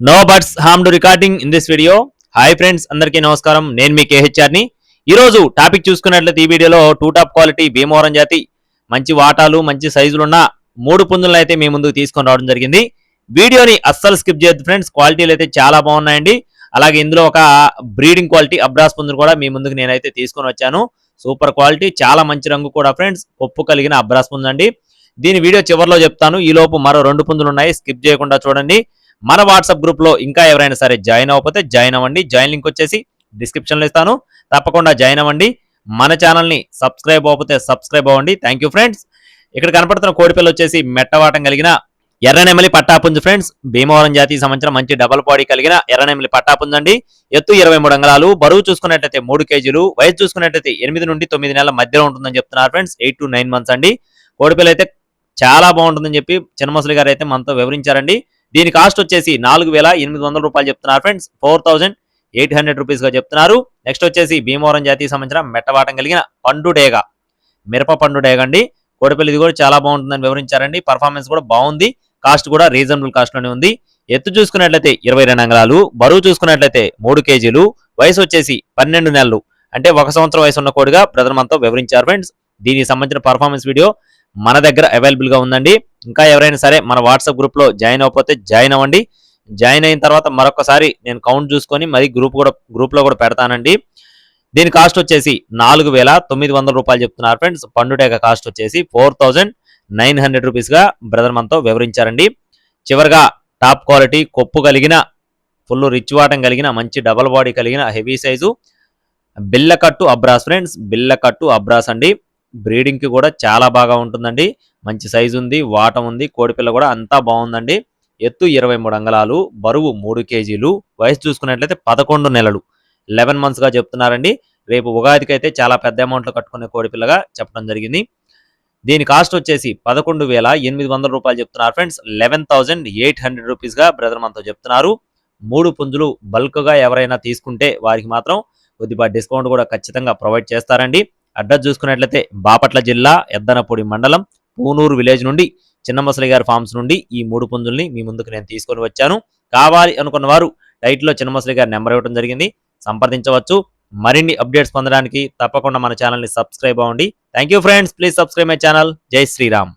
No butts harm to recording in this video. Hi friends, అందరికీ నమస్కారం. నేను మీ KHR ని. ఈరోజు టాపిక్ చూసుకున్నట్లయితే ఈ వీడియోలో టూ టాప్ క్వాలిటీ భీమవరం జాతి మంచి వాటాలు మంచి సైజులున్న మూడు పుంజులను అయితే మీ ముందుకు తీసుకొని రావడం జరిగింది. వీడియోని అస్సలు స్కిప్ చేయొద్దు ఫ్రెండ్స్, క్వాలిటీలు అయితే చాలా బాగున్నాయండి. అలాగే ఇందులో ఒక బ్రీడింగ్ క్వాలిటీ అబ్రాస్ పుంజును కూడా మీ ముందుకు నేనైతే తీసుకొని వచ్చాను. సూపర్ క్వాలిటీ, చాలా మంచి రంగు కూడా ఫ్రెండ్స్, కొప్పు కలిగిన అబ్రాస్ పుంజు అండి. దీని వీడియో చివరిలో చెప్తాను. ఈ లోపు మరో రెండు పుంజులు ఉన్నాయి, స్కిప్ చేయకుండా చూడండి. మన వాట్సాప్ గ్రూప్ లో ఇంకా ఎవరైనా సరే జాయిన్ అవ్వకపోతే జాయిన్ అవ్వండి. జాయిన్ లింక్ వచ్చేసి డిస్క్రిప్షన్ లో ఇస్తాను, తప్పకుండా జాయిన్ అవ్వండి. మన ఛానల్ ని సబ్స్క్రైబ్ అవ్వకపోతే సబ్స్క్రైబ్ అవ్వండి. Thank you friends. ఇక్కడ కనపడుతున్న కోడిపిల్ల వచ్చేసి మెట్టవాటం కలిగిన ఎర్రనెమలి పట్టాపుంజు ఫ్రెండ్స్. భీమవరం జాతికి సంబంధించిన మంచి డబల్ బాడీ కలిగిన ఎర్రనెమలి పట్టాపుంజు అండి. ఎత్తు 23 అంగుళాలు, బరువు చూసుకున్నట్లయితే 3 కేజీలు, వయసు చూసుకున్నట్లయితే 8 నుండి 9 నెలల మధ్యలో ఉంటుందని చెప్తున్నారు ఫ్రెండ్స్. 8 to 9 months అండి. కోడిపిల్ల అయితే చాలా బాగుంటుందని చెప్పి చిన్నమసలి గారు అయితే మనతో వివరించారండి. దీని కాస్ట్ వచ్చేసి 4,800 రూపాయలు చెప్తున్నారు ఫ్రెండ్స్. 4,800 రూపీస్ గా చెప్తున్నారు. నెక్స్ట్ వచ్చేసి భీమవరం జాతికి సంబంధించిన మెట్టవాటం కలిగిన పండుడేగ, మిరప పండుడేగ అండి. కోడిపిల్ల ఇది కూడా చాలా బాగుంటుందని వివరించారండి. పర్ఫార్మెన్స్ కూడా బాగుంది, కాస్ట్ కూడా రీజనబుల్ కాస్ట్ లోనే ఉంది. ఎత్తు చూసుకున్నట్లయితే 22 అంగుళాలు, బరువు చూసుకున్నట్లయితే 3 కేజీలు, వయసు వచ్చేసి 12 నెలలు, అంటే 1 సంవత్సరం వయసు ఉన్న కోడిగా బ్రదర్ మనతో వివరించారు ఫ్రెండ్స్. దీనికి సంబంధించిన పర్ఫార్మెన్స్ వీడియో మన దగ్గర అవైలబుల్ గా ఉందండి. ఇంకా ఎవరైనా సరే మన వాట్సాప్ గ్రూప్ లో జాయిన్ అవ్వకపోతే జాయిన్ అవ్వండి. జాయిన్ అయిన తర్వాత మరొకసారి నేను కౌంట్ చూసుకొని మరి గ్రూప్ లో కూడా పెడతానండి. దీని కాస్ట్ వచ్చేసి 4,900 రూపాయలు చెప్తున్నారు ఫ్రెండ్స్. పండుటేగ కాస్ట్ వచ్చేసి 4,900 రూపీస్ గా బ్రదర్ మనతో వివరించారండి. చివరిగా టాప్ క్వాలిటీ కొప్పు కలిగిన ఫుల్ రిచ్ వాటం కలిగిన మంచి డబల్ బాడీ కలిగిన హెవీ సైజు బిల్లకట్టు అబ్రాస్ ఫ్రెండ్స్. బిల్లకట్టు అబ్రాస్ అండి. బ్రీడింగ్ కి కూడా చాలా బాగా ఉంటుందండి. మంచి సైజు ఉంది, వాటం ఉంది, కోడిపిల్ల కూడా అంతా బాగుందండి. ఎత్తు 23 అంగుళాలు, బరువు 3 కేజీలు, వయసు చూసుకున్నట్లయితే 11 నెలలు, 11 months గా చెప్తున్నారండి. రేపు ఉగాదికి అయితే చాలా పెద్ద అమౌంట్ లో కట్టుకునే కోడిపిల్లగా చెప్పడం జరిగింది. దీని కాస్ట్ వచ్చేసి 11,800 రూపాయలు చెప్తున్నారు ఫ్రెండ్స్. 11,800 రూపీస్ గా బ్రదర్ మనతో చెప్తున్నారు. మూడు పుంజులు బల్క్ గా ఎవరైనా తీసుకుంటే వారికి మాత్రం కొద్దిగా డిస్కౌంట్ కూడా ఖచ్చితంగా ప్రొవైడ్ చేస్తారండి. అడ్రస్ చూసుకున్నట్లయితే బాపట్ల జిల్లా ఎద్దనపూడి మండలం పూనూరు విలేజ్ నుండి చిన్నమసలి గారి ఫార్మ్స్ నుండి ఈ మూడు పుంజుల్ని మీ ముందుకు నేను తీసుకొని వచ్చాను. కావాలి అనుకున్న వారు టైటిల్లో చిన్నమసలి గారి నెంబర్ ఇవ్వడం జరిగింది, సంప్రదించవచ్చు. మరిన్ని అప్డేట్స్ పొందడానికి తప్పకుండా మన ఛానల్ని సబ్స్క్రైబ్ అవ్వండి. Thank you friends, please subscribe my channel. జై శ్రీరామ్.